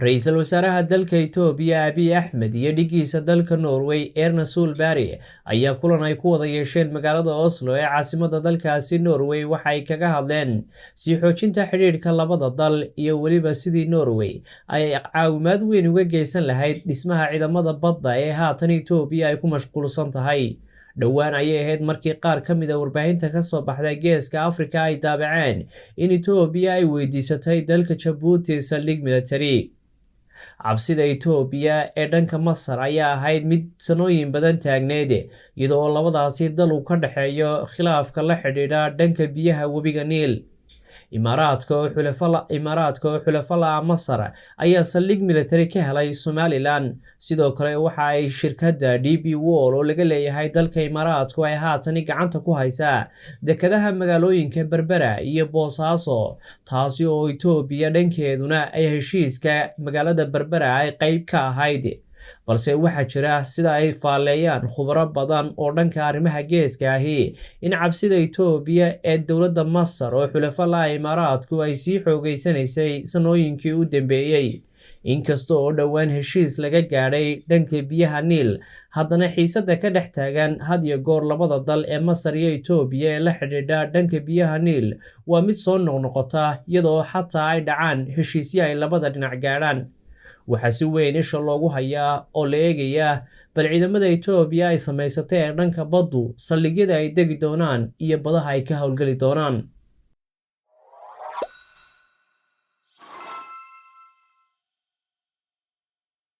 Ra'iisul Wasaaraha dalka Itoobiya Abiy Ahmed iyo dhigiisa dalka Norway Erna Solberg ayaa kulan ay ku wada yeesheen magaalada Oslo ee caasimadda dalkaasi Norway waxa ay kaga hadleen sii xoojinta xiriirka labada dal iyo weliba sidii Norway ay caawimaad weyn uga geysan lahayd dhismaha ciidamada badda ee haatan Itoobiya ay ku mashquulsan tahay. dhowaan ayay ahayd markii qaar ka mid a warbaahinta ka soo baxday geeska Afrika ay daabaceen in Itoobiya ay weydiisatay dalka Djibouti saldhig military. cabsida Itoobiya ee dhanka Masar ayaa ahayd mid sanooyin badan taagneed iyadoo labadaasi dal uu ka dhaxeeyo khilaafka la xidhiidha dhanka biyaha webiga Niil. Imaaraadka oo xulafo la Masar ayaa saldhig military ka helay Somaliland. sidoo kale waxa ay shirkadda DP World oo laga leeyahay dalka Imaaraadku ay haatan gacanta ku haysaa dekedaha magaalooyinka Berbera iyo Boosaaso, taasi oo Itoobiya dhankeeduna ay heshiiska magaalada Berbera ay qayb ka ahayd. balse waxaa jira sida ay faaleeyaan khubaro badan oo dhanka arrimaha geeska ahi in cabsida Itoobiya ee dowladda Masar oo xulafo la Imaaraadku ay sii xoogeysanaysay sanooyinkii u dambeeyay. inkasta oo dhowaan heshiis laga gaadhay dhanka biyaha Niil, haddana xiisadda ka dhex taagan had iyo goor labada dal ee Masar iyo Itoobiya ee la xidhiidha dhanka biyaha Niil waa mid soo noqnoqota iyadoo xataa ay dhacaan heshiisyo ay labada dhinac gaadhaan. waxaa si weyn isha loogu hayaa oo la eegayaa bal ciidamada Itoobiya ay samaysatay ee dhanka baddu saldhigyada ay degi doonaan iyo badaha ay ka howlgali doonaan.